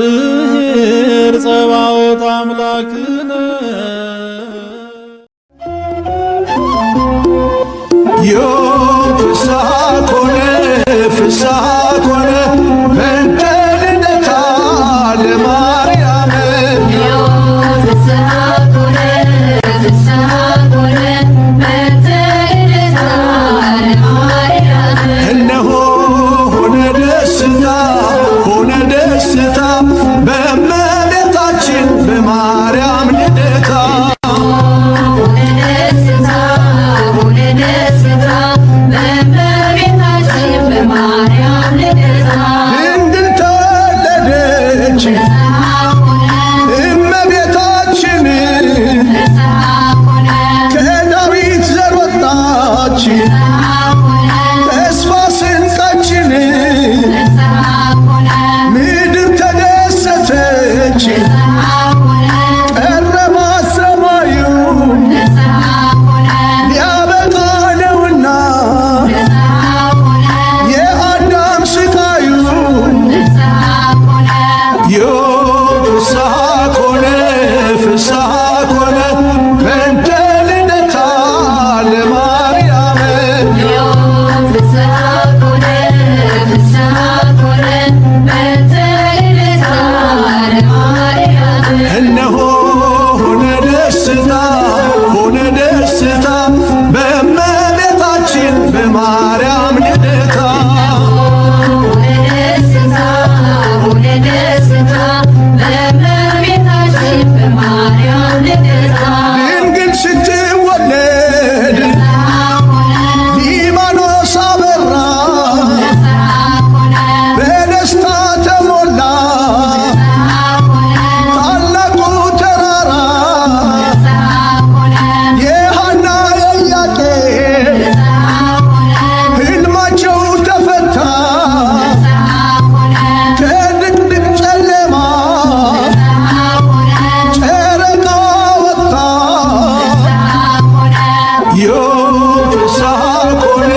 እግዚአብሔር ጸባኦት አምላክነ ዮም ፍስሐ ኮነ ፍስሐ ኮነ በእንተ ልደታ ለማርያም እነሆ ሆነ ደስታ ሆነ ደስታ በእመቤታችን በማርያም ልደታ ድንግል ተወለደች እመቤታችን ከዳዊት ዘር ወጣች ተስፋ ስንቃችን ምድር ተደሰተች ቀረበ ሰማዩ ሊያበቃ ነውና የአዳም ስቃዩ ዮም ፍስሐ ኮነ ፍስሐ ኮነ በእንተ ልደታ ለማርያም እነሆ ሆነ ደስታ ሆነ ደስታ በእመቤታችን በማርያም ልደታ ድንግል ስትወለድ ሊባኖስ አበራ በደስታ ተሞላ ታላቁ ተራራ የሐና የኢያቄም ሕልማቸው ተፈታ ከድቅድቅ ጨለማ ጨረቃ ወጣ ዮም ፍስሐ ኮነ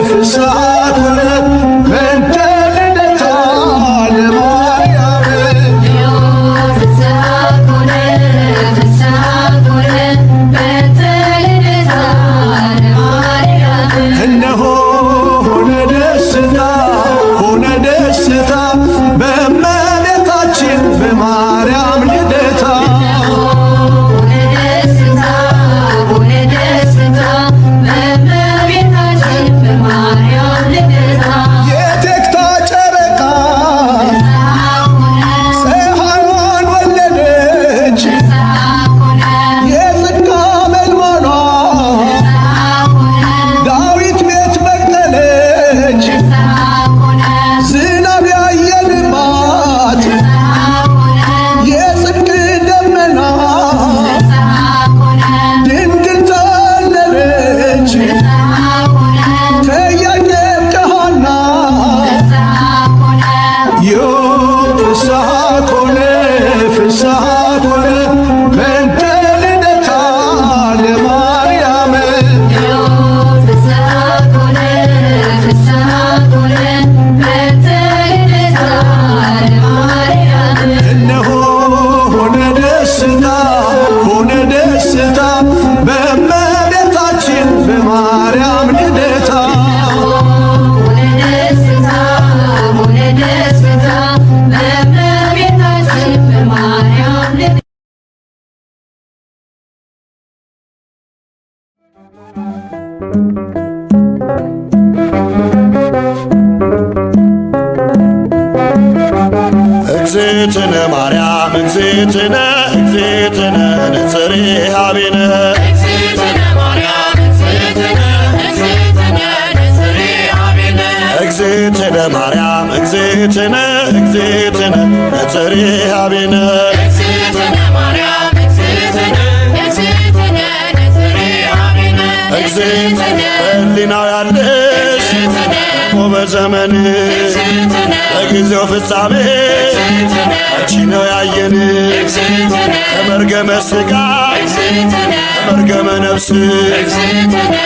ፍስሐ ኮነ በእንተ ልደታ ለማርያም እነሆ ሆነ ደስታ ሆነ ደስታ በእመቤታችን በማርያም ልደታ የቴክታ ጨረቃ ፀሐይዋን ወለደች የጽድቅ አመልማሏ ዳዊት ቤት በቀለች ዝናብ ያየንባት የጽድቅ ደመና ድንግል ተወለደች ከኢያቄም ከሐና ዮም ፍስሐ ኮነ ፍስሐ ኮነ በእንተ ልደታ ለማርያም እነሆ ሆነ ደስታ ሆነ ደስታ በእመቤታችን በማርያም ልደታ እግዝእትነ ማርያም እግዝእትነ እግዝእትነ ነጽሬ ኀቤነ እግዝእትነ ማርያም እግዝእትነ እግዝእትነ ነጽሬ ኀቤነ እግዝእትነ በሕሊናው ያለሽ በዘመንሽ በጊዜው ፍጻሜ አንቺ ነው ያየን ከመርገመ ሥጋ ከመርገመ ነፍስ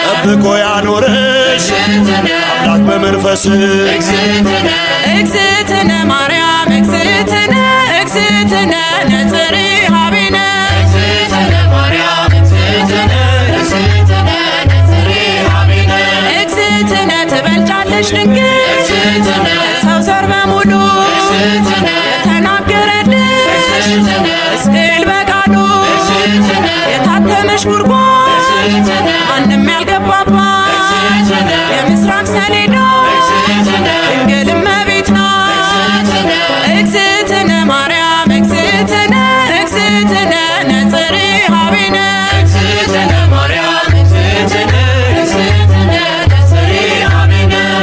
ጠብቆ ያኖረሽ አምላክ በመንፈስ እግዝእትነ ማርያም እግዝእትነ እግዝእትነ ነጽሪሃ ቢነ እግዝእትነ ትበልጫለሽ ድንግል ሰው ዘር በሙሉ የተናገረልሽ እስክል በቃሉ የታተመሽ ጉድጓድ ማንም ያልገባባት የምስራቅ ሰሌዳ ድንግል እመቤት ናት። እግዝእትነ ማርያም እግዝእትነ እግዝእትነ ነጽሪሃ ቢነ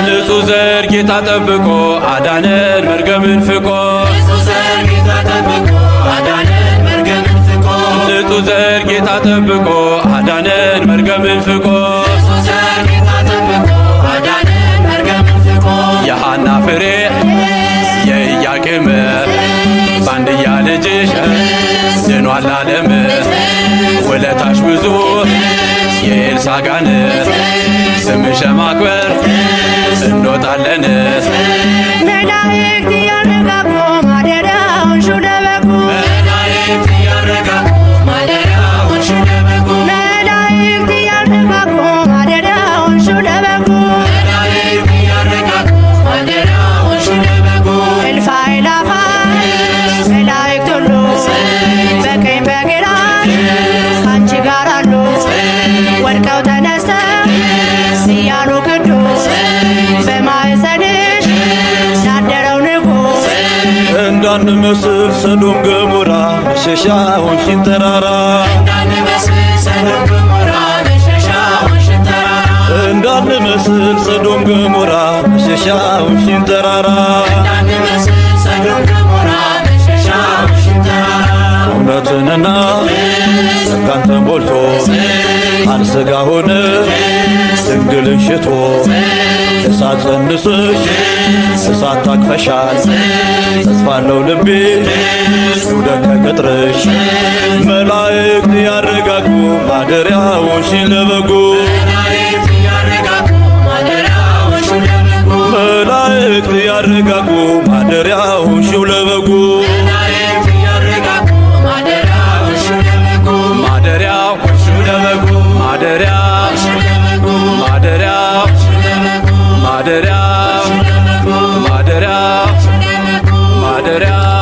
ንጹሕ ዘር ጌታ ጠብቆ አዳነን መርገምን ፍቆ ንጹሕ ዘር ጌታ ጠብቆ አዳነን መርገምን ፍቆ የሐና ፍሬ የኢያቄም ባንድያ ልጅሽ ድኗል ዓለም ውለታሽ ብዙ የኤልሳጋን ስምሽ ማክበር እንወጣለን መላእክት ያረጋጉ ማደሪያውን ሹለበጉ መላእክት ያረጋጉ ማደሪያውን ሹለበጉ እልፍ አእላፋት መላእክት ሁሉ በቀኝ በግራ ካንቺ ጋር አሉ ወድቀው ተነስተው እያሉ ቅዱስ በማኅፀንሽ ያደረው ንጉሥ እንዳንመስል ሰዶም ገሞራ መሸሻ ሆንሽን ተራራ እንዳንመስል ሰዶም ገሞራ መሸሻ ሆንሽን ተራራ እውነትንና ጸጋን ተሞልቶ ቃል ሥጋ ሆነ ድንግልን ሽቶ እሳት ጸንስሽ እሳት ታቅፈሻል ተስፋለው ልቤ ይውደቅ ከቅጥርሽ መላእክት ያረጋጉ ማደሪያዎሽን ለበጉ መላእክት ያረጋጉ ማደሪያዎሽው ለበጉ ማደሪያው ለበጉ ማደሪያው ማደሪያው ማደሪያው ማደሪያው ማደሪያው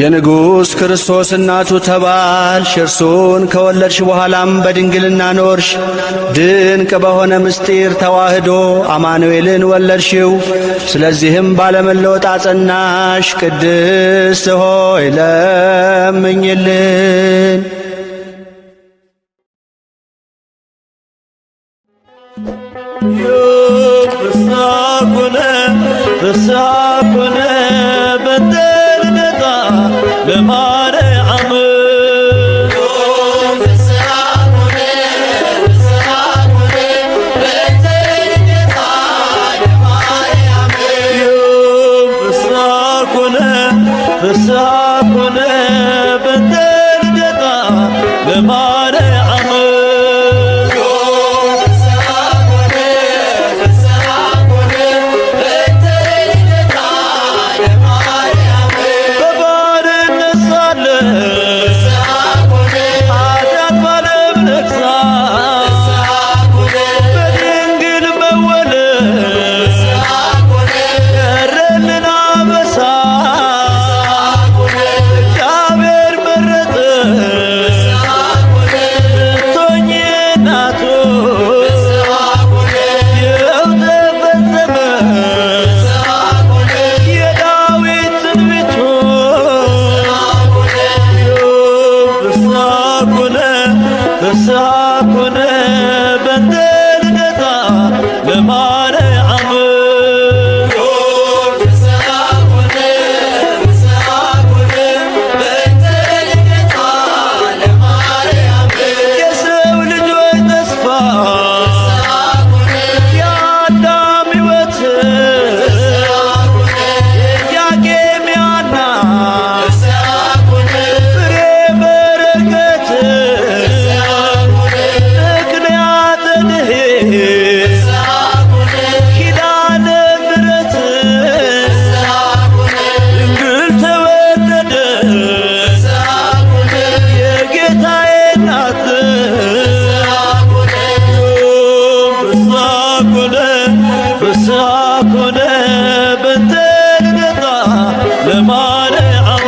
የንጉሥ ክርስቶስ እናቱ ተባልሽ። እርሱን ከወለድሽ በኋላም በድንግልና ኖርሽ። ድንቅ በሆነ ምስጢር ተዋህዶ አማኑኤልን ወለድሽው። ስለዚህም ባለመለወጥ አጸናሽ። ቅድስት ሆይ ለምኝልን። ፍስሐ ኮነ በተልደታ ለማርያም ፍስሐ ኮነ በተልደታ ለማርያም ፍስሐ ኮነ በተልደታ ለማርያም የሰው ልጆች ተስፋ የአዳም ሕይወት ያቄም ያና ፍሬ በረከት ኪዳነ ምሕረት ድንግል ተወለደ የጌታዬ እናት ፍስሐ ኮነ በተልደታ ለማርያም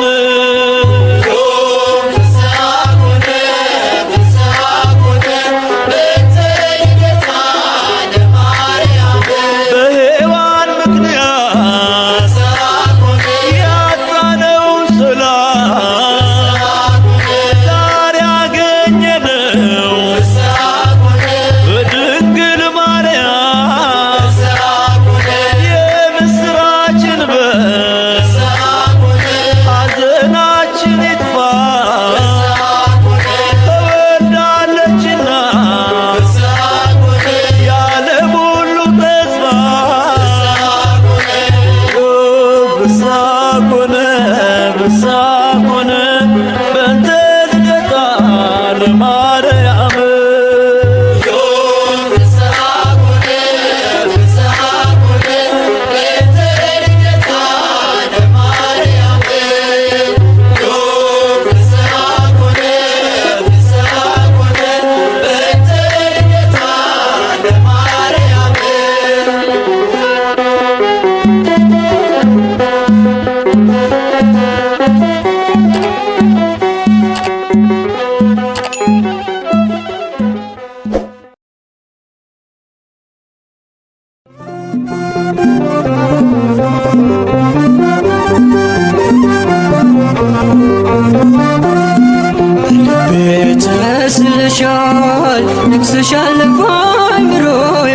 ተስለሻል ነግሰሻል በአእምሮዬ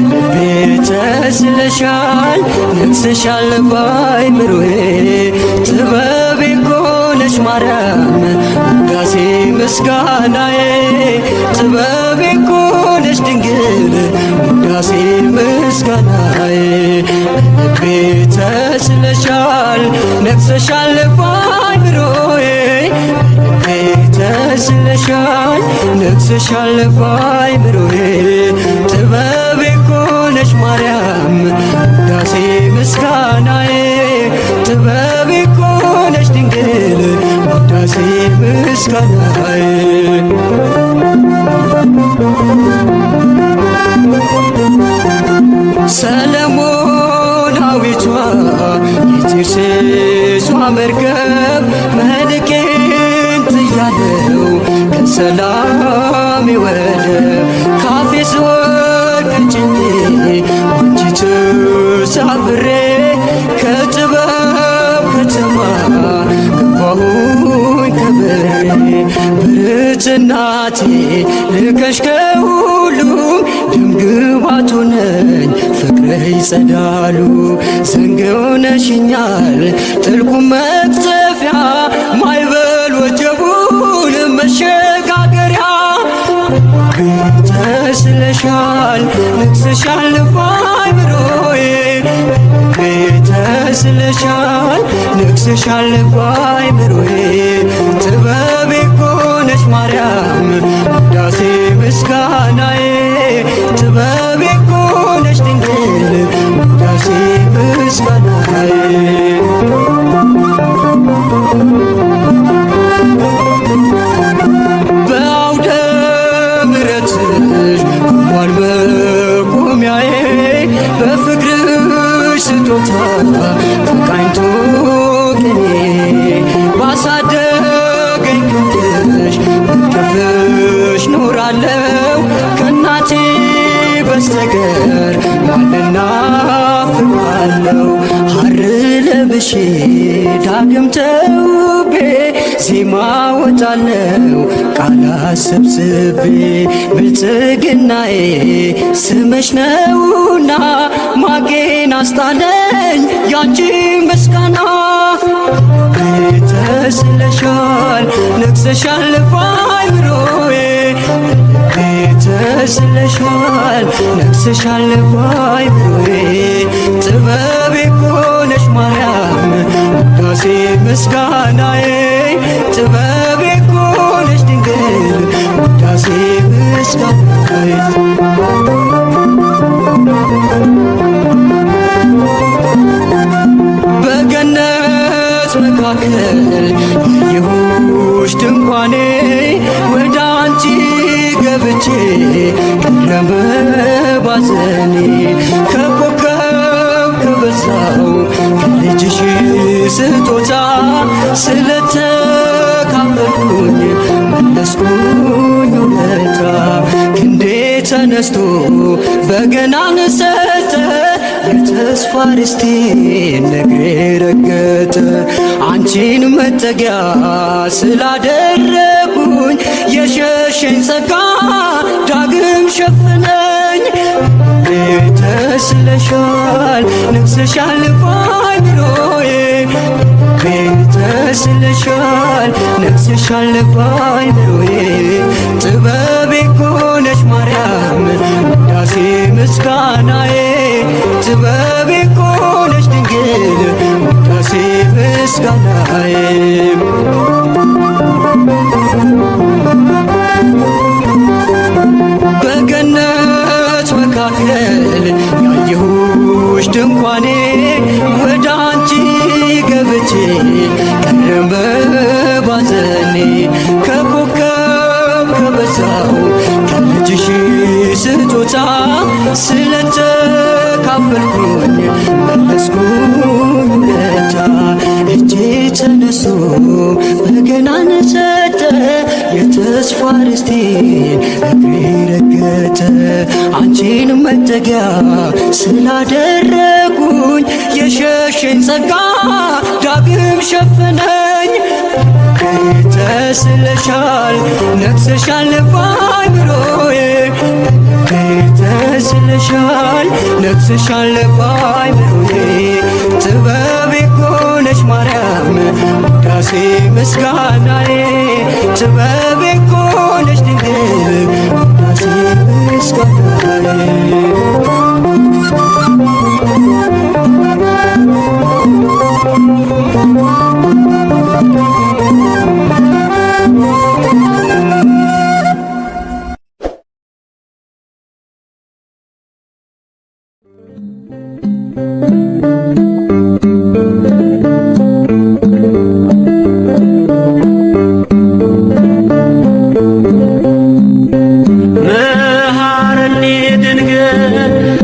ልቤ ተስለሻል ነግሰሻል በአእምሮዬ ጥበቤ እኮ ነሽ ማርያም ውዳሴ ምስጋናዬ ጥበቤ እኮ ነሽ ድንግል ውዳሴ ምስጋናዬ ልቤ ተስለሻል ነግሰሻል በአእምሮዬ ተስለሻል ነግሰሻል በአእምሮዬ ጥበቤ እኮ ነሽ ማርያም ውዳሴ ምስጋናዬ ጥበቤ እኮ ነሽ ድንግል ውዳሴ ምስጋናዬ ሰለሞናዊቷ የቴርሴሷ መርከብ የሰላም ወደብ ካፌ ስወድቅ ጭኜ አንቺ ተሳፍሬ ከጥበብ ከተማ ገባሁኝ ከበሬ ብርትናቴ ልከሽ ከሁሉም ድምግባቱ ነኝ ፍቅርህ ይጸዳሉ ዘንግ ሆነሽኛል ጥልቁ መቅዘፊያ ማይበል ወጀቡን መሸጋገሪያ ተስለሻል ነግሰሻል በአእምሮዬ ተስለሻል ነግሰሻል በአእምሮዬ ጥበቤ እኮ ነሽ ማርያም ውዳሴ ምስጋናዬ ጥበቤ እኮ ነሽ ድንግል ውዳሴ ምስጋናዬ በአውደ ምሕረትሽ ቆሟል መቆሚያዬ በፍቅርሽ ስጦታ ተቃኝቶ ቅኔ ባሳደገኝ ክንድሽ በቅፍሽ ኖራለው ከእናቴ በስተቀር ማንና ፍቃለው ሐር ለብሼ ዳግም ተውቤ ዜማ ወጣለው ቃላት ሰብስቤ ብልጽግናዬ ስምሽ ነውና ማጌን አስጣለኝ ያንቺ ምስጋና ተስለሻል ነግሰሻል በአእምሮዬ ተስለሻል ነግሰሻል በአእምሮዬ ጥበቤ እኮ ነሽ ማርያም ውዳሴ ምስጋናዬ ጥበቤ እኮ ነሽ ድንግል ውዳሴ ምስጋናዬ በገነት መካከል ያየሁሽ ድንኳኔ ወደ አንቺ ገብቼ ቀረበ ባዘኔ ከኮከብ ከበዛው ከልጅሽ ስጦታ ስለተካፈልኩኝ መለስኩኝ ውለታ ክንዴ ተነስቶ በገናን ሰጠ የተስፋ ርስቴን ነግሬ ረገጠ አንቺን መጠጊያ ስላደረጉኝ የሸሸኝ ጸጋ ዳግም ሸፍነኝ ተስለሻል ነግሰሻል በአእምሮዬ ተስለሻል ነግሰሻል በአእምሮዬ ጥበቤ እኮ ነሽ ማርያም ውዳሴ ምስጋናዬ ጥበቤ እኮ ነሽ ድንግል ውዳሴ ምስጋናዬ በገነት መካከል ያየሁሽ ድንኳኔ ወደ አንቺ ገብቼ ቀረበ ባዘኔ ከኮከብ ከበዛው ከልጅሽ ስጦታ ስለተካፈልኩኝ መለስኩኝ ውለታ እጄ ተነስቶ በገናን ሰጠ የተስፋ ርስቴን እግሬ ረገጠ አንቺን መጠጊያ ስላደረጉኝ የሸሸኝ ጸጋ ዳግም ሸፍነኝ ተስለሻል ነግሰሻል በአእምሮዬ ተስለሻል ነግሰሻል በአእምሮዬ ጥበቤ እኮ ነሽ ማርያም ውዳሴ ምስጋናዬ ጥበቤ እኮ ነሽ ድንግል ውዳሴ ምስጋናዬ መሐረኒ ድንግል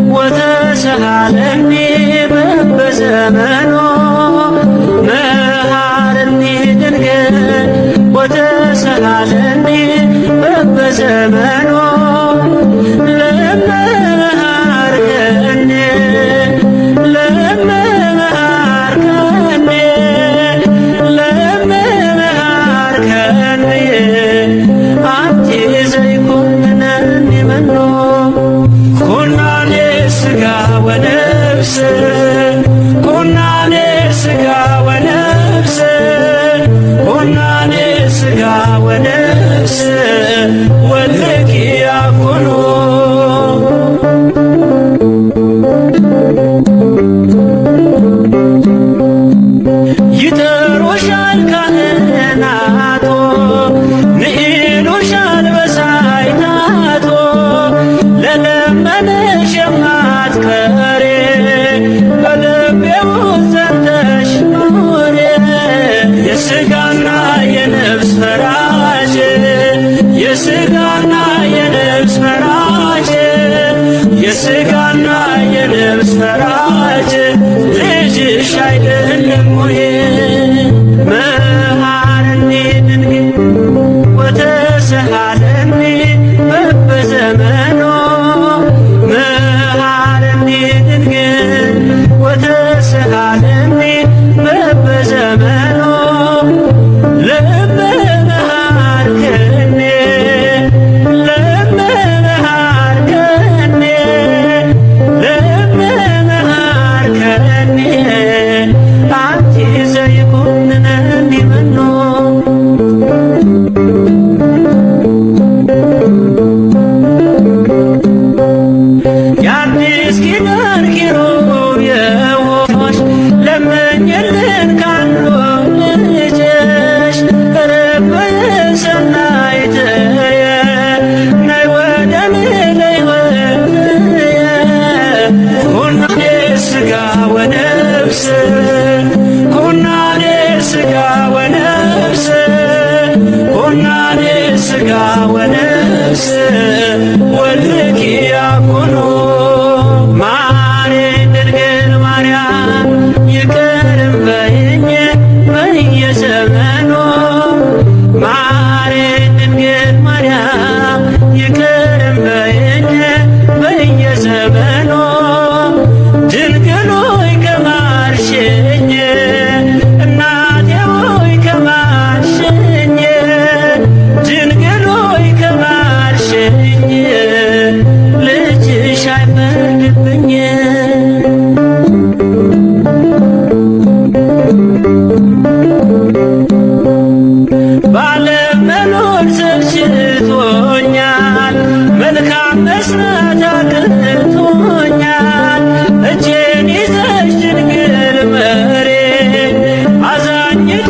ካህናቶ ንኢሉሻል በሳይታቶ ለለመነሽ የማትቀሪ በልቤ ውስጥ ጸንተሽ ኑሪ የሥጋና የነፍስ ፈራጅ የሥጋና የነፍስ ፈራጅ የሥጋና የነፍስ ፈራጅ ልጅሽ አይደለም ወይ? መሐረኒ ድንግል ወተሰሃለኒ በበዘመኑ መሐረኒ ድንግል ወተሰሃለኒ በበዘመኑ ልበ መሃርከኒ ልበ መሃርከኒ ልበ መሃርከኒ አንቲ ዘይኩንነኒ መኖ የአዲስ ኪዳን ኪሩብ የሆንሽ ለምኝልን ካሉ ልጅሽ ርግብ ሰናይትየ ነይ ወደኔ ነይ ወደየ ኩናኔ ሥጋ ወነፍስ ኩናኔ ሥጋ ወነፍስ ኩናኔ ሥጋ ወነፍስ ወልድኪ ያኩኑ ማሬን ድንግል ማርያም ይቅርም በይኝ በየዘመኑ ማሬን ድንግል ማርያም ይቅርም በይኝ በየዘመኑ ድንግል ሆይ ከማርሽኝ እናቴ ሆይ ከማርሽኝ ድንግል ሆይ ከማርሽኝ ልጅሽ አይፈርድብኝ ባለመኖር ሰልችቶኛል መልካም መስራት አቅቶኛል እጄን ይዘሽ ድንግል መሬን አዛኝቱ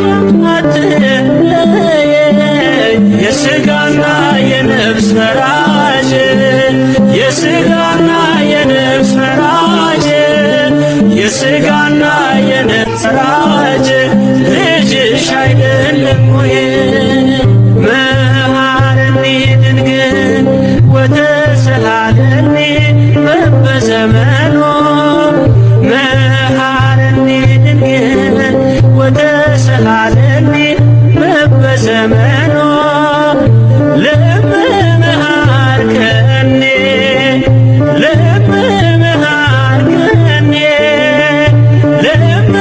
አትለየኝ የሥጋና የነፍስ ፈራጅ የሥጋና የነፍስ ፈራጅ የሥጋና የነፍስ ፈራጅ ልጅሽ አይደለም ወይ? መሐረኒ ድንግል ወተሰሃለኒ በበዘመኑ መሐረኒ ድንግል ወተሰሃለኒ በበዘመኑ ልበ መሃርከኒ ልበ መሃርከኒ ልበ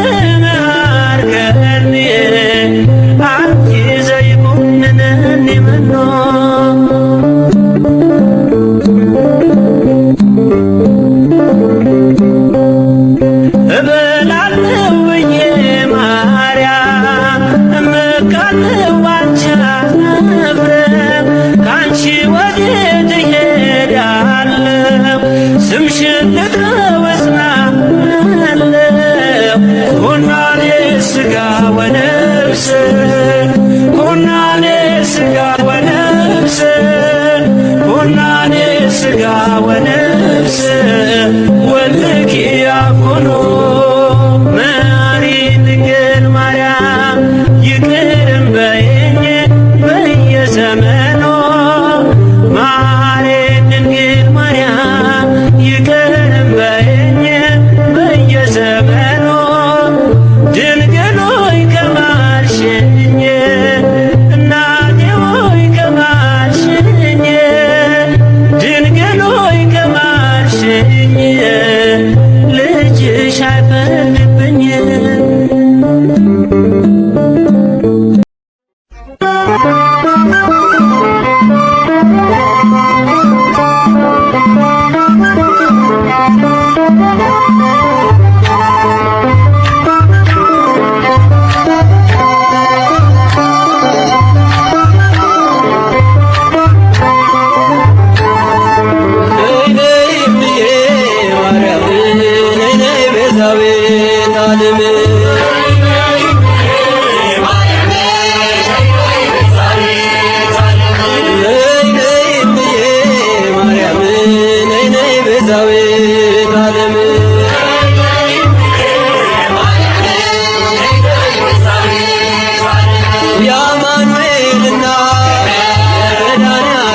መሃርከኒ አንቲ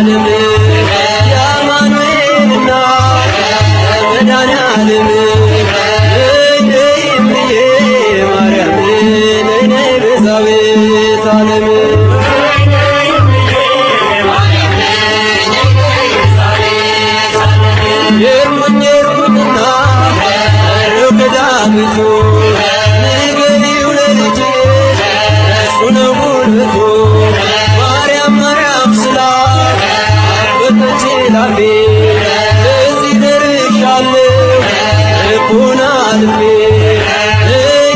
መድኃኔዓለም የአማኑኤል እናት መድኃኔዓለም ነይ እምዬ ማርያም ነይ ቤዛዊተ ዓለም የርኩኝና ርክዳምቱ ንገሪው ለልጅሽ እሱ ነው ጉልበቱ ማርያም ማርያም ስላት አበበች ላፌ እዚህ ደርሻለሁ ልቡና ልቤ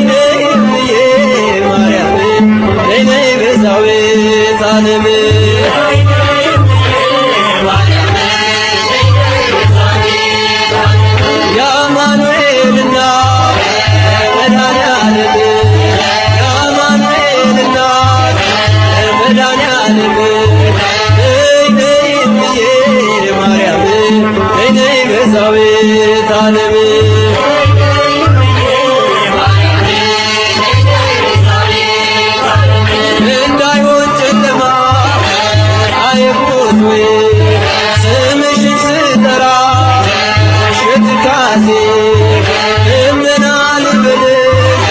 ነይ እምዬ ማርያም ነይ ቤዛዊተ ዓለም የአማኑኤል እናት መድኃኔዓለም የአማኑኤል እናት መድኃኔዓለም ነይ እምዬ ማርያም ነይ ቤዛዊተ ዓለም እንዳይሆን ጨለማ አይሁን ወይ ስምሽን ስጠራ ሽትካዜ እምና ልበልሽ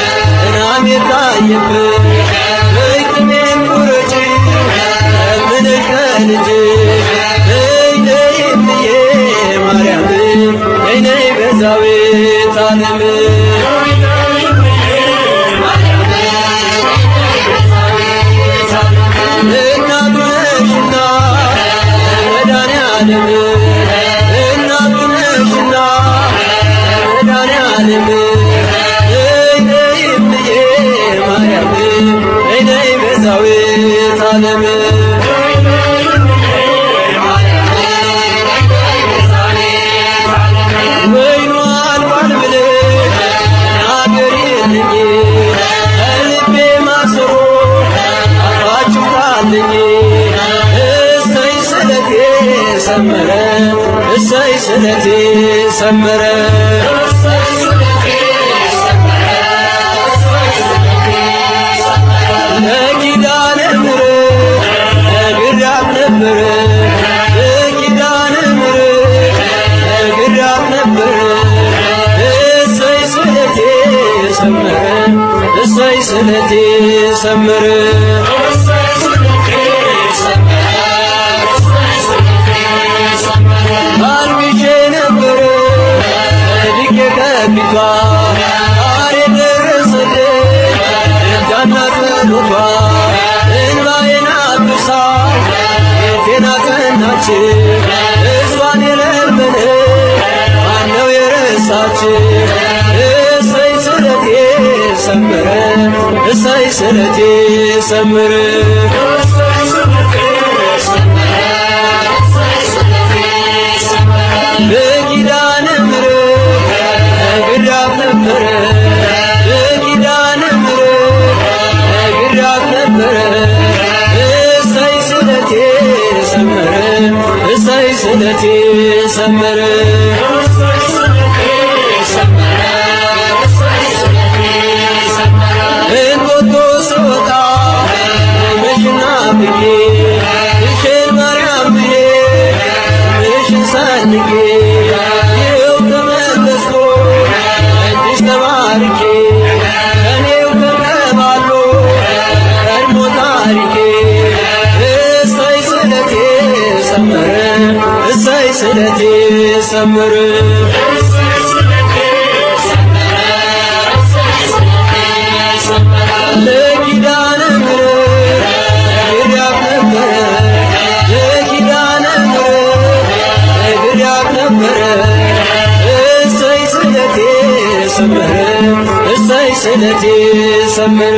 እናም የታየብሽ በቅሜን ቁረጪ ለምንሽ ከልጅሽ ነይ እምዬ ማርያም ነይ ቤዛዊተ ዓለም እናቱ ነሽና መድኃኔዓለም እናቱ ነሽና መድኃኔዓለም ነይ እምዬ ማርያም ነይ ቤዛዊተ ዓለም ወይኑ አልቋል ብለሽ ተናገሪልኝ ከልቤ ማሰሮ አፋችሁታልኝ እሰይ ስለቴ ሰመረ እሰይ ስለቴ ሰመረ ለኪዳነ ምሕረት ነግሬያት ነበረ ለኪዳነ ምሕረት ነግሬያት ነበረ እሰይ ስለቴ ሰመረ እሰይ ስለቴ ሰመረ አልቅሼ ነበረ ወድቄ ከፊቷ ዛሬ ደረሰልኝ እጃና ጸሎቷ እንባዬን አብሳ ቤቴን አጸናች እሷን የለመነ ማነው የረሳች እሰይ ስለቴ ሰመረ እሰይ ስለቴ ሰመረ በኪዳነ ምሕረት ነግሬያት ነበረ በኪዳነ ምሕረት ነግሬያት ነበረ እሰይ ስለቴ ሰመረ እሰይ ስለቴ ሰመረ እንጦጦ ስወጣ መሽና ብዬ እሽን ማርያም ብዬ ምሽን ሰንቄ ይኸው ተመለስኩ እጅሽ ተባርኬ ከኔው ተቀባሎ ቀድሞ ታሪኬ እሰይ ስለቴ ሰመረ እሰይ ስለቴ ሰመረ ለኪዳነ ምሕረት ነግሬያት ነበረ ለኪዳነ ምሕረት ነግሬያት ነበረ እሰይ ስለቴ ሰመረ እሰይ ስለቴ ሰመረ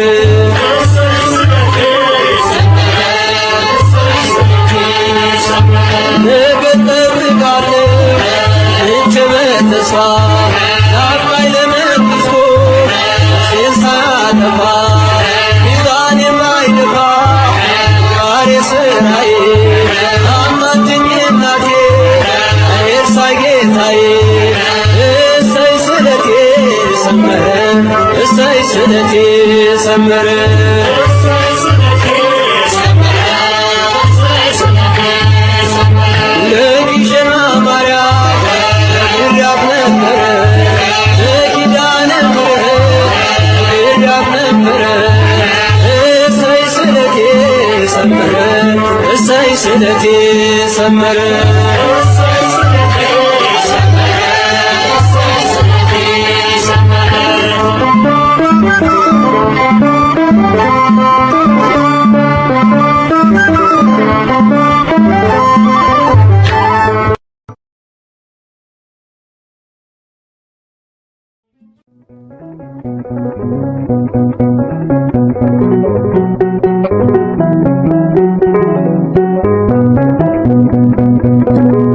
ነገ እጠብቃለሁ እንጂ በተስፋ ናፍቃኝ ለመንግሥቱ ነፍሴን ሳያጠፋ ሚዛን የማይደፋ ዛሬ ስራዬ አማልጅኝ እናቴ አይርሳኝ ጌታዬ እሰይ ስለቴ ሰመረ እሰይ ስለቴ ሰመረ ሰመረ እሰይ ስለቴ ሰመረ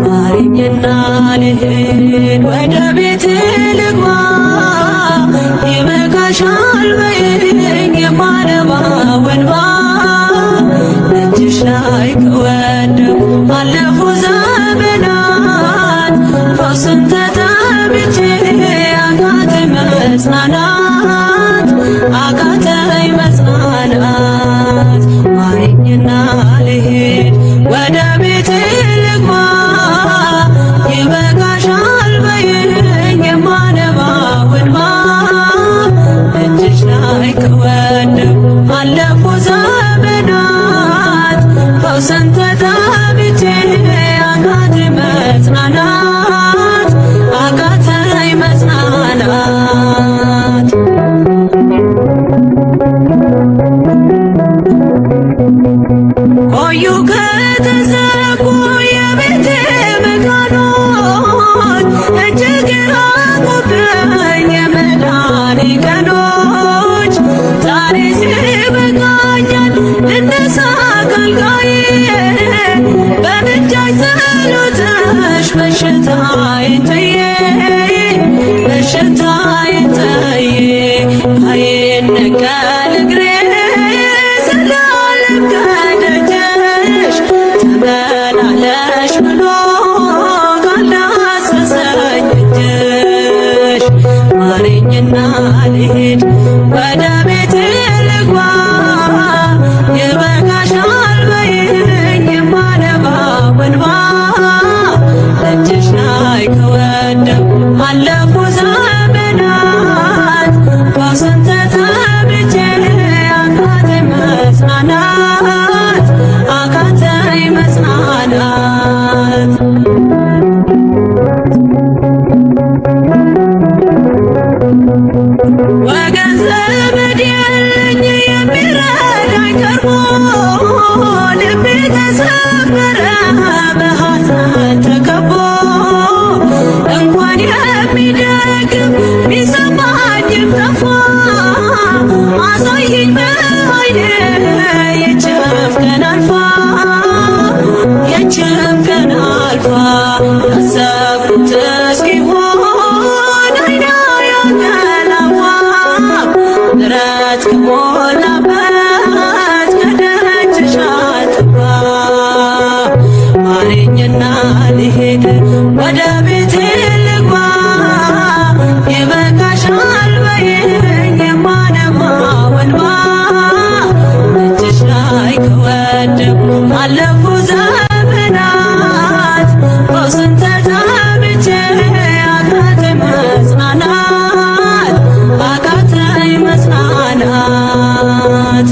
ማረኝና ልሂድ ወደ ቤት ልግባ ይበቃሻል በይኝ የማነባው እንባ እጅሽ ላይ ከወደቁ አለፉ ዘመናት ፈውስን ተጠምቼ አቃተኝ መጽናናት አቃተኝ መጽናናት ማረኝና ልሂድ ወደ ቤት ልግባ ይበቃሻል በይኝ የማነባው እንባ እጅሽ ላይ ከወደቁ አለፉ ዘመናት ፈውስን ተጠምቼ አቃተኝ መጽናናት አቃተኝ መጽናናት ቆዩ ከተዘጉ የቤቴ መቃኖች እጅግ ራቁብኝ የመዳኔ ቀኖች ዛሬ ሲበቃኛል ልነሳ ከአልጋዬ በምልጃሽ ጸሎትሽ በሽታዬን ጥዬ በሽታዬን ጥዬ አይነቀል እግሬ ዘላለም ከደጅሽ ተመላለሽ ብሎ ካላዘዘኝ እጅሽ ማረኝና ልሂድ ወደ ቤት ልግባ ይበቃሻል በይኝ የማነባው እንባ እጅሽ ላይ ከወደቁ አለፉ ዘመናት ፈውስን ተጠምቼ አቃተኝ መጽናናት አቃተኝ መጽናናት ወገን ዘመድ የለኝ የሚረዳኝ ቀርቦ ልቤ ተሰበረ በሐዘን ተከቦ እንኳን የሚደግፍ ቢሰማኝም ጠፋ አሳየኝ በዓይኔ ይህችም ቀን አልፋ ይህችም ቀን አልፋ ያሰብኩት እስኪሆን አይኔ ያንቀላፋ ምሕረት ከሞላበት ከደጅሽ አልጠፋ ማረኝና ልሂድ ወደ ቤቴ ልግባ ይበቃሻል በይኝ የማነባው እንባ እጅሽ ላይ ከወደቁ አለፉ ዘመናት ፈውስን ተጠምቼ አቃተኝ መጽናናት አቃተኝ መጽናናት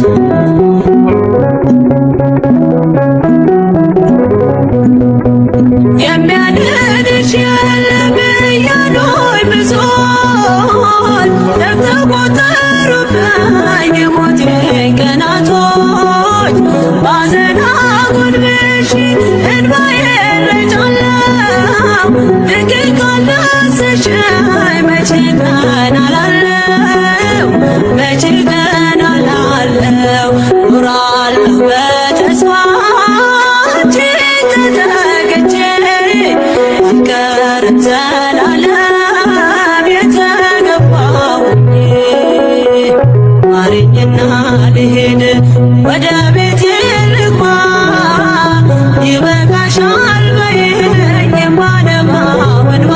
የሚያድንሽ የለም እያሉኝ ብዙዎች ተቆጠሩብኝ የሞቴ ቀናቶች ባዘን አጎንብሼ እንባዬን ረጫለሁ ድንግል ካላሰሽኝ መቼ ቀን አላለው መቼ ቀን አላለው ኖራለሁ በተስፋ አንቺን ተጠግቼ አልቀርም ዘላለም የተገባሁኝ ማረኝና ልሂድ ወደ ቤቴ ልግባ ይበቃሻል በይኝ የማነባው እንባ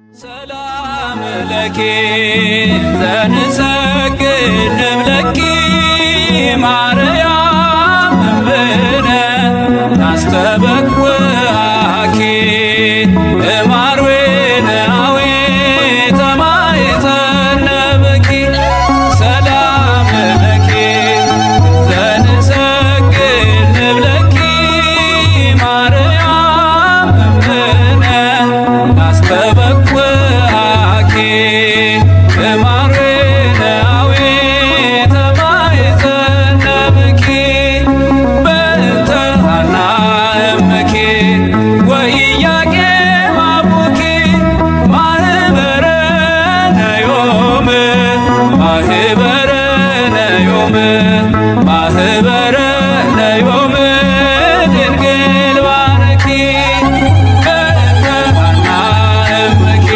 ሰላም ለኪ ዘንሰግድ ንብለኪ ማርያም እምብነ ናስተበኩአኪ እማርዌናዊ ተማይተነብኪ ሰላም ለኪ ዘንሰግድ ንብለኪ ማርያም እምብነ ናስተበኩአኪ እማርዌናዊ ተማይተነብኪ በእንተ ሐና እምኪ ወኢያቄም አቡኪ ማህበረነ ዮም ማህበረነ ዮም ማህበረነ ዮም ድንግል ባርኪ በእንተ ሐና እምኪ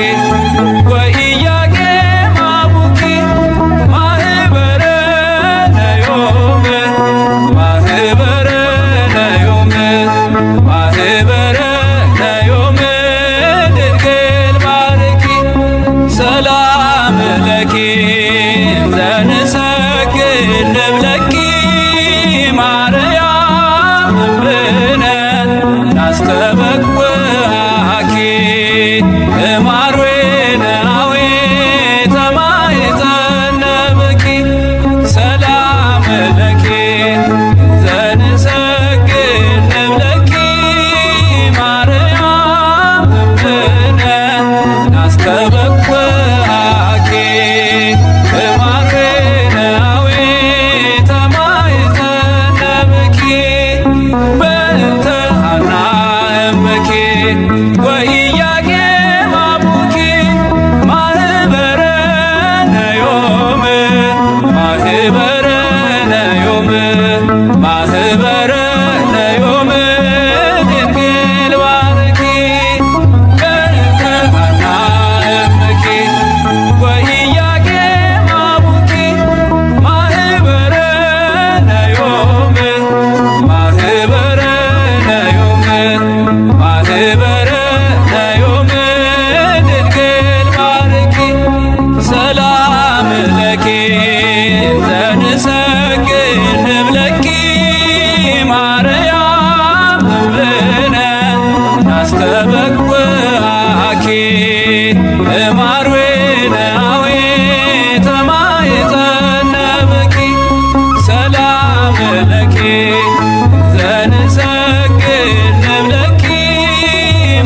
ወኢያቄም አቡኪ ማህበረነ ዮም ማህበረነ ዮም ማህበረነ ዮም ድንግል ባርኪ ሰላም ለኪ ዘንሰግድ ንብለኪ ማርያም እምብነ ናስተበኩአኪ እማርዌናዊ ተማይተነብኪ ሰላም ለኪ ዘንሰግድ ንብለኪ ማርያም እምብነ ናስተበኩአኪ እማርዌናዊ ተማይተነብኪ በእንተ ሐና እምኪ ወኢያቄም አቡኪ ማህበረነ ዮም ማህበረነ ዮም ማህበረነ ዮም ድንግል ባርኪ በእንተ ሐና እምኪ ወኢያቄም አቡኪ ማህበረነ ዮም ማህበረነ ዮም ማህበረነ ዮም ድንግል ባርኪ ሰላም ለኪ ዘንሰግድ ንብለኪ ማርያም እምብነ ናስተበኩአኪ እማርዌናዊ ተማይተነብኪ ሰላም ለኪ ዘንሰግድ ንብለኪ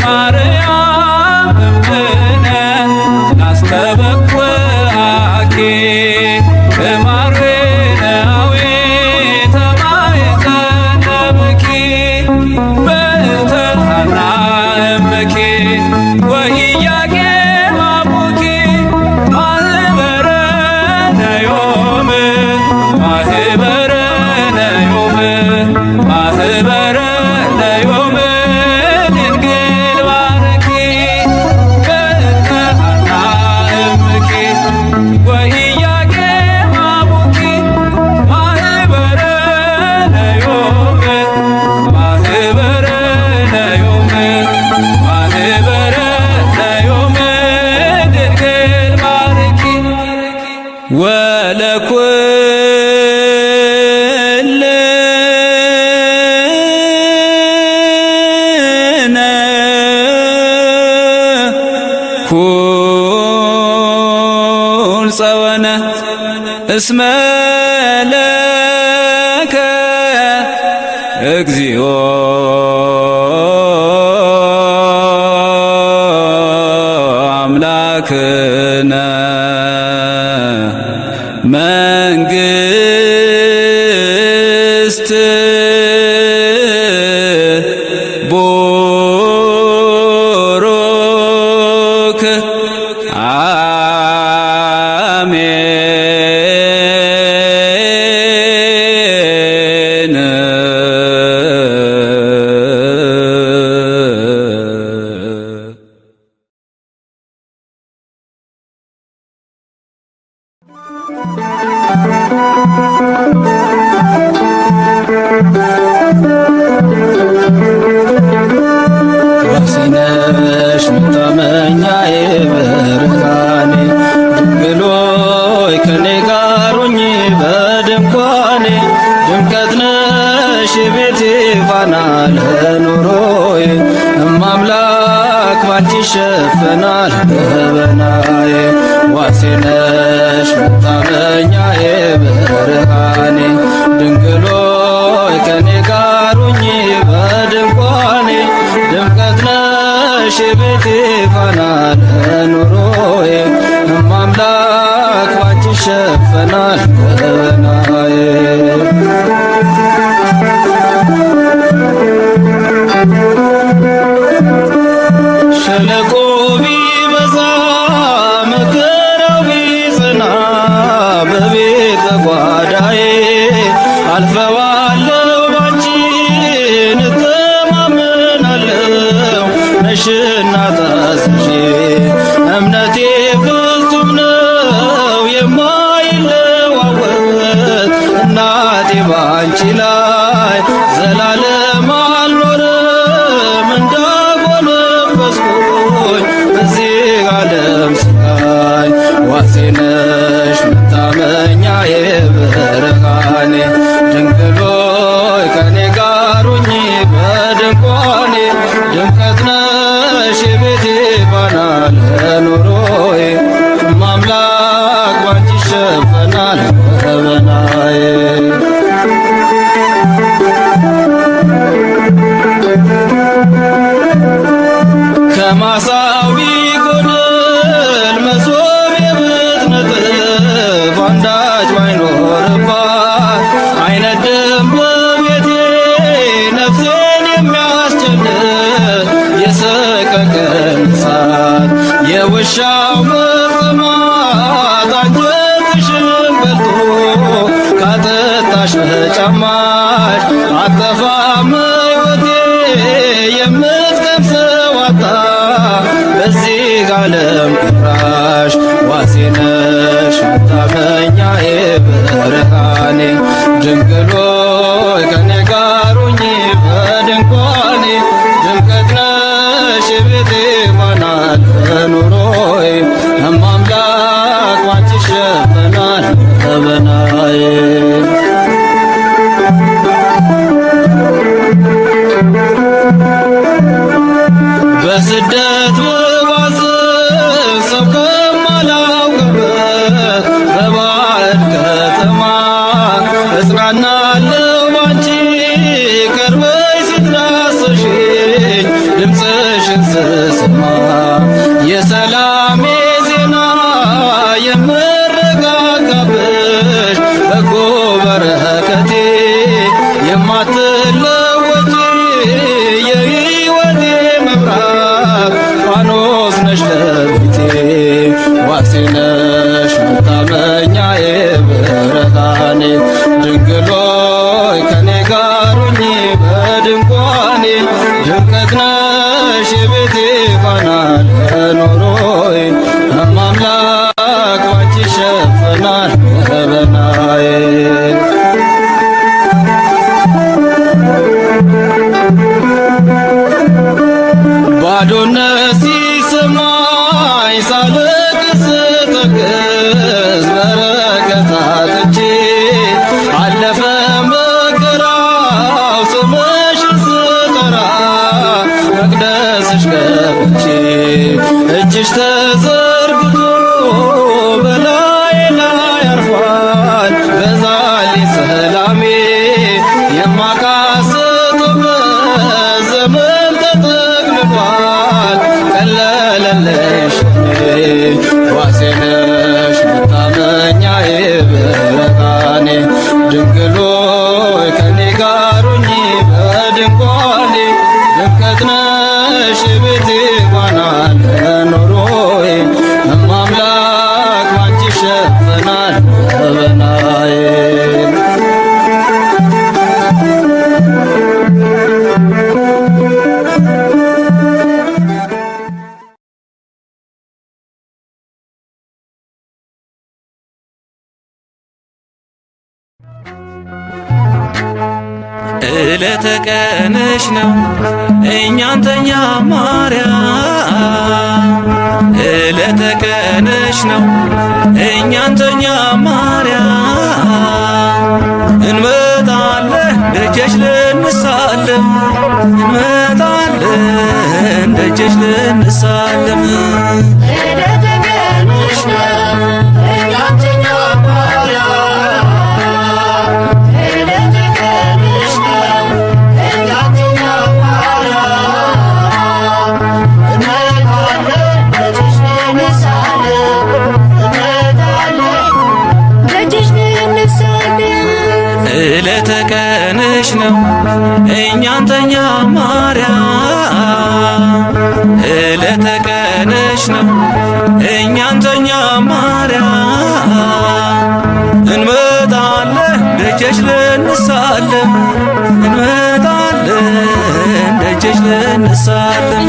ማርያም እምብነ ናስተበኩአኪ እማርዌናዊ ተማይተነብኪ በእንተ ሐና እምኪ ወኢያቄም አቡኪ ማህበረነ ዮም ማህበረነ ዮም ማህበረነ ዮም ድንግል ባርኪ በእንተ ሐና እምኪ ወኢያቄም አቡኪ ማህበረነ ዮም ማህበረነ ዮም ማህበረነ ዮም ድንግል ባርኪ ወለኩልነ ኩል ጸወነ እስመ ለከ እግዚኦ አምላክነ መንግሥት ቡሩክ አሜን። ዋሴነሽ መታመኛዬ ብርሃኔ ድንግል ሆይ ከኔ ጋር ሁኚ በድንኳኔ ድምቀት ነሽ የቤቴ ፋና ለኑሮዬ እማምላክ ባንቺ ይሸፈናል ገበናዬ ዋሴ ነሽ መታመኛዬ ብርሃኔ ድንግል ሆይ ከኔ ጋር ሁኚ በድንኳኔ ድምቀት ነሽ የቤቴ ፋና ለኑሮዬ እማምላክ ባንቺ ይሸፈናል ገበናዬ ሸለቆ ቢበዛ መከራው ቢጸና በቤት በጓዳዬ አልፈዋለሁ ባንቺ እተማመናለሁ ነሽና ታዝዤ እምነቴ ፍጹም ነው የማይለዋወጥ እናቴ ባንቺ ላይ ዘላለም አልኖርም እንዳጎነበስኩኝ በዚህ ዓለም ስቃይ ዋሴ ነሽ መታመኛዬ ብርሃኔ ድንግል ሆይ ከኔ ጋር ሁኚ በድንኳኔ ድምቀት ነሽ የቤቴ ፋና ለኑሮዬ እማምላክ ባንቺ ይሸፈናል ገበናዬ ከማሳዊ ጎደል መሶብ ብትነጥፍ አንዳች ባይኖርባት አይነድም በቤቴ ነፍሴን የሚያስጨንቅ የሰቀቀን እሳት የውሻው መቅማት አንጀትሽን በልቶ ካጠጣሽ በጫማሽ አጠፋም ሕይወቴ የምትቀምሰው አጣ በዚህ ዓለም ቁራሽ ዋሴ ነሽ መታመኛዬ ብርሃኔ ድንግል ሆይ ከኔ ጋር ሁኚ በድንኳኔ ድምቀት ነሽ የቤቴ ፋና ለኑሮዬ እማምላክ ባንቺ ይሸፈናል ገበናዬ በስደት ብባዝን ሰው ከማላውቅበት በባዕድ ከተማ እጽናናለሁ ባንቺ ቀርበሽ ስትዳስሽኝ ድምፅሽን ስሰማ የሰላሜ ዜና የምረጋጋብሽ በጎ በረከቴ የማትለወጪ የሕይወቴ መብራት ፋኖስ ነሽ ለፊቴ ዋሴ ነሽ መታመኛዬ ብርሃኔ ድንግል ሆይ ከኔ ጋር ሁኚ በድንኳኔ ድምቀት ነሽ የቤቴ ፋና ለኑሮዬ እማምላክ ባንቺ ይሸፈናል ገበናዬ ባዶነት ሲሰማኝ ሳለቅስ ስጠግዝ በረከት አጥቼ አለፈ መከራው ስምሽን ስጠራ መቅደስሽ ገብቼ እጅሽ ተዘርግቶ በላዬ ላይ አርፏል በዛልኝ ሰላሜ የማቃስትበት ዘመን ተጠቅልሏል ቀለለልሽ ዋሴ ነሽ መታመኛዬ ብርሃኔ ድንግል ሆይ ከኔ ጋር ሁኚ በድንኳኔ ድምቀት ነሽ የቤቴ ፋና ለኑሮዬ እማምላክ ባንቺ ይሸፈናል ገበናዬ ዕለተ ቀንሽ ነው እኛን ተኛ ማርያም ቀንሽ ነው እኛንተኛ ማርያም እንመጣለን ደጀሽ ልንሳለም እንመጣለን ደጀሽ ልንሳለም ዕለተ ቀንሽ ነው እኛንተኛ ማርያም ዕለተ ቀንሽ ነው እኛንተኛ ማርያም እንመጣለን ደጀሽ ልንሳለም እንመጣለን ደጀሽ ልንሳለም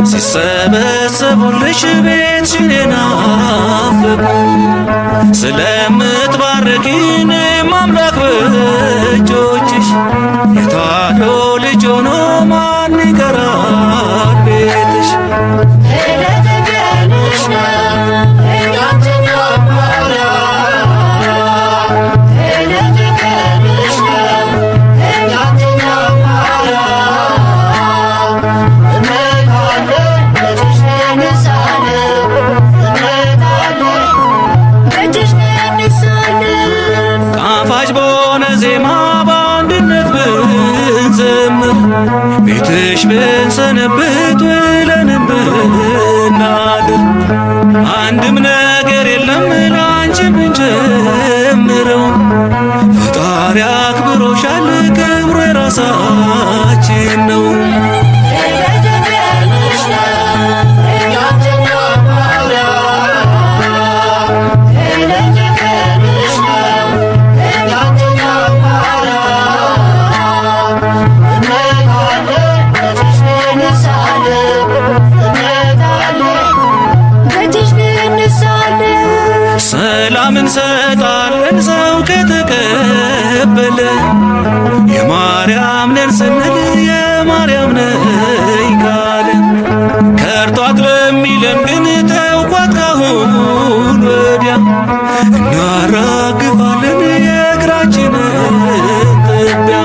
ሲሰበሰቡልሽ ቤትሽን ናፈቁ ስለምትባርኪን ማምላክ በእጆችሽ የተዋሕዶ ልጅ ሆኖ ማን ይቀራል ቤትሽ ቤትሽ ብንሰነብት ውለን ብናድር አንድም ነገር የለም ላንቺ ብንጨምረው ፈጣሪ አክብሮሻል ክብሩ የራሳችን ነው ሰላም እንሰጣለን ሰው ከተቀበለ የማርያም ነን ስንል የማርያም ነኝ ካለ ከርቷት ለሚለን ግን ተውኳት ካሁን ወዲያ እናራግፋለን የእግራችንን ትቢያ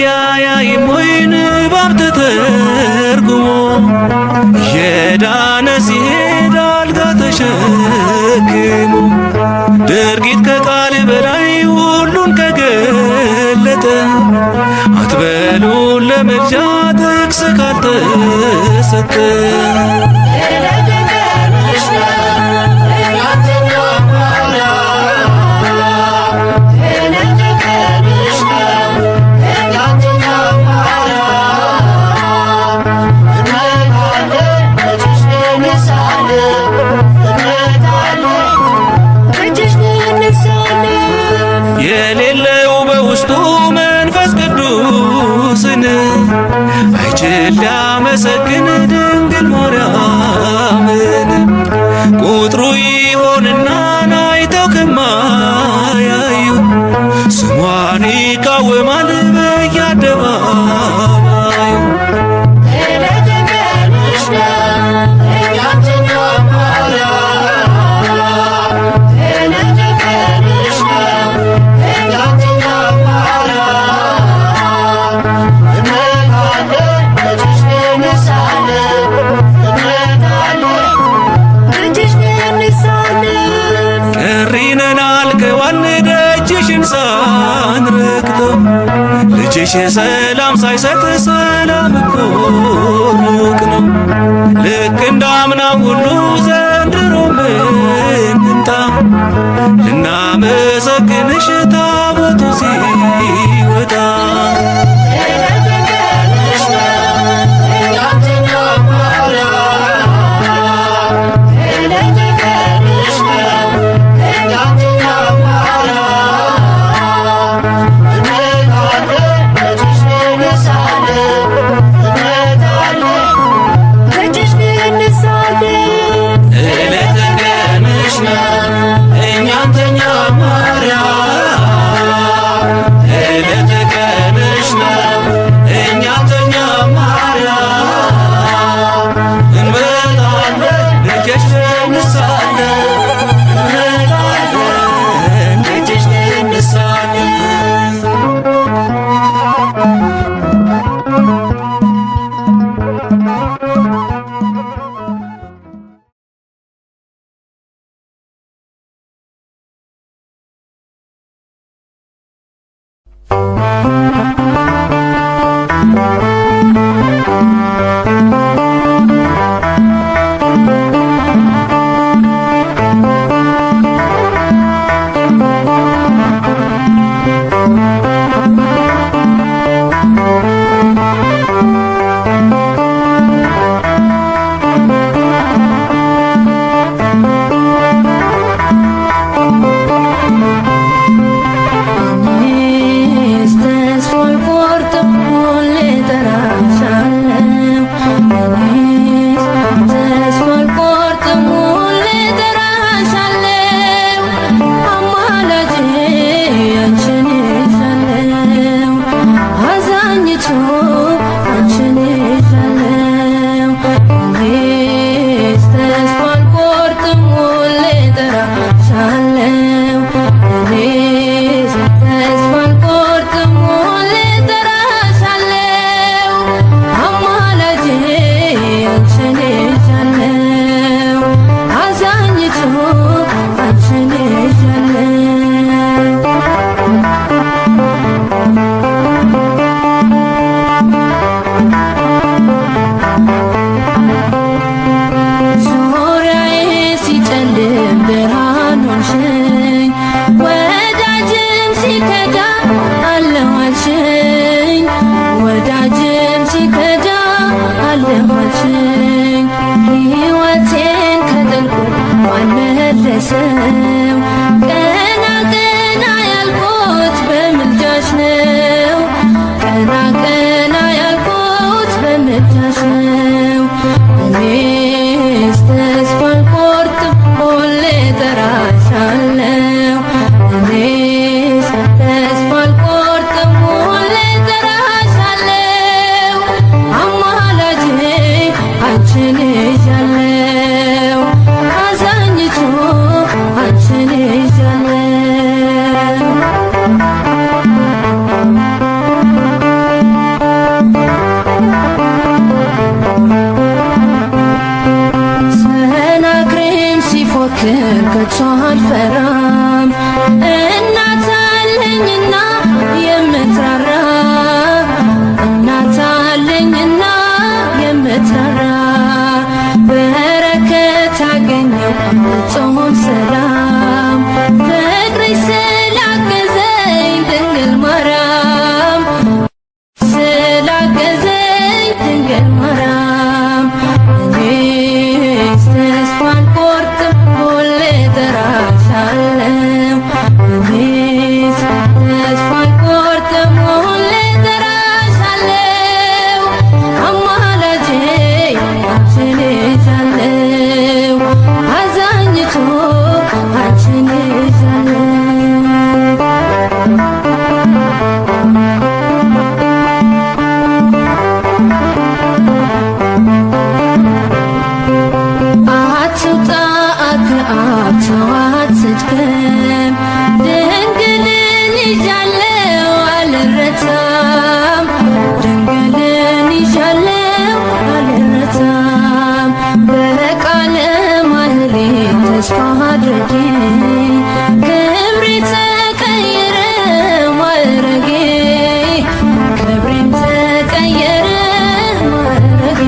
እያያያይሞይን ባብ ተተርጉሞ የዳነ ሲሄድ አልጋ ተሸክሞ ድርጊት ከቃል በላይ ሁሉን ከገለጠ አትበሉን ለመልጃ ጥቅስ ካልተሰጠ የሌለው በውስጡ መንፈስ ቅዱስን አይችል ሊያመሰግን ድንግል ማርያምን ቁጥሩ ይሆንና አይተው ከማያዩ ስሟን ይቃወማል በየአደባባዩ ሳንረግጠው ልጅሽ ሰላም ሳይሰጥ ሰላም እኮ ሩቅ ነው። ልክ እንዳምናው ሁሉ ዘንድሮም እንምጣ ልናመሰግንሽ ታቦቱ ሲወጣ ክብሬም ተቀየረ ማረጌ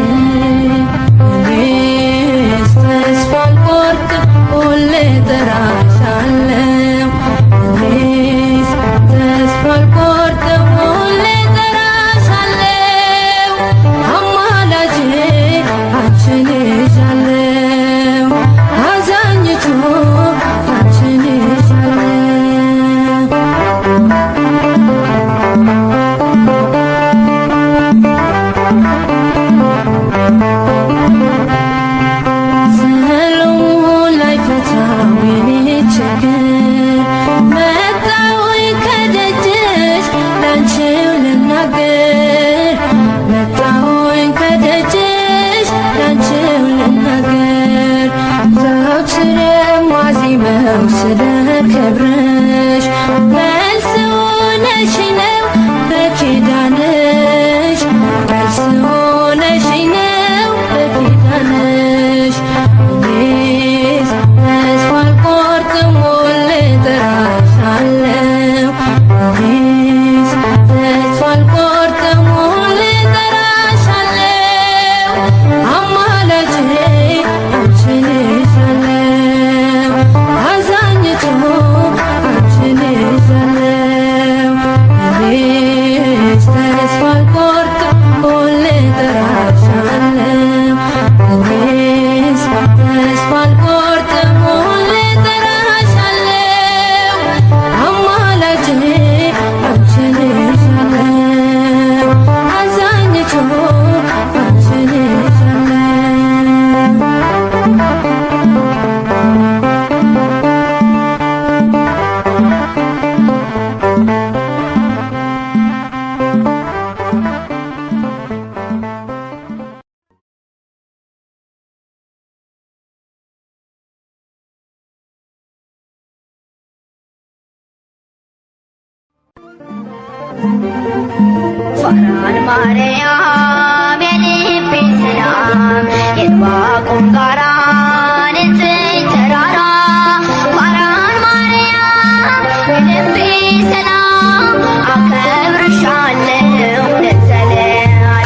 ዘወትርም ዋዜማው ስለ ክብርሽ መልስ ሆነሽ ነው በኪዳንሽ መልስ ሆነሽ ነው በኪዳንሽ እኔስ ተስፋ አልቆርጥም ሁሌ እጠራሻለሁ እኔስ ተስፋ አልቆርጥም ሁሌ እጠራሻለሁ አማላጄ አንቺ ነሽ ያለው አዛኝቱ አንቺ ነሽ ያለው እኔስ ተስፋ አልቆርጥም ሁሌ እጠራሻለሁ እኔስ ተስፋ አልቆርጥም ሁሌ እጠራሻለሁ አማላጄ አንቺ ነሽ ያለው አዛኝቱ አንቺ ነሽ ያለው ፋራን ማርያም የልቤ ሰላም የዕንባቆም ጋራ ንጽሕት ተራራ ፋራን ማርያም የልቤ ሰላም አከብርሻለሁ ለዘለዓለም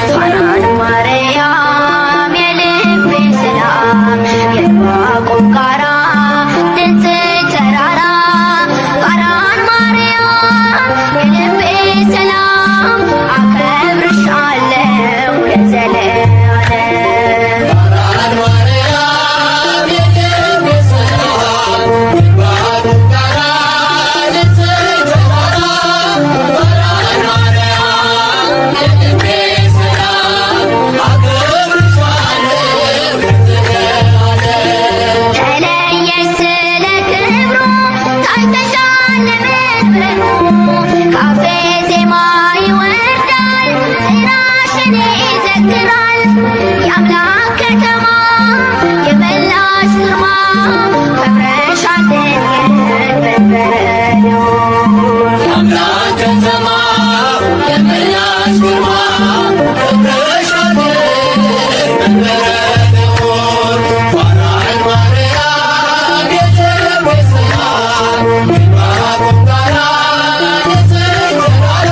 ፋራን ማርያም የልቤ ሰላም የዕንባቆም ጋራ ንጽሕት ተራራ ፋራን ማርያም የልቤ ሰላም አከብርሻለሁ ለዘለዓለም ተለየሽ ስለ ክብሩ ታይተሻል ለመድረኩ ካፌ ዜማ ይወርዳል ስራሽን ይዘክራል የአምላክ ከተማ የመላሽ ግርማ ከብረሻል መንበረ ልዑል የአምላክ ከተማ የመላሽ ግርማ ከብረሻል መንበረ ልዑል ፋራን ማርያም የልቤ ሰላም የዕንባቆም ጋራ ንጽሕት ተራራ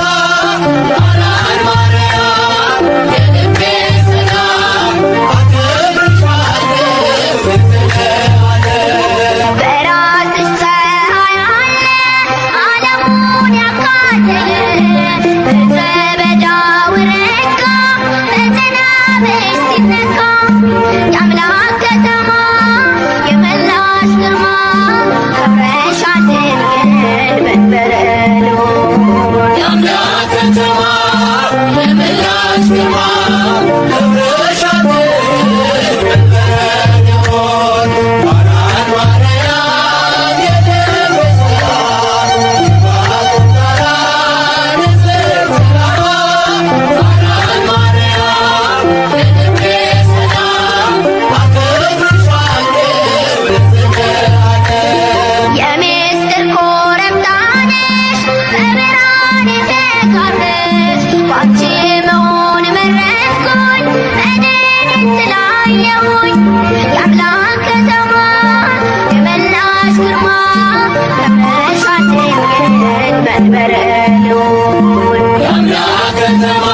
ፋራን ማርያም የልቤ ሰላም አከብርሻለሁ ለዘለዓለም በራስሽ ፀሐይ አለ ዓለሙን ያካለለ ምድረ በዳው ረጋ በዝናብሽ ሲነካ የአምላክ ከተማ የመላሽ ግርማ ከብረሻል መንበረ ልዑል የአምላክ ከተማ የመላሽ ግርማ ከብረሻል መንበረ ልዑል ፋራን ማርያም የልቤ ሰላም የዕንባቆም ጋራ ንጽሕት ተራራ ፋራን ማርያም የልቤ ሰላም አከብርሻለሁ ለዘለዓለም የምስጢር ኮረብታ ነሽ በብርሃን የተጋረድሽ ባንቺ መሆን መረጥኩኝ መድንን ስላየሁኝ የአምላክ ከተማ የመላሽ ግርማ ከብረሻል መንበረ ልዑል የአምላክ ከተማ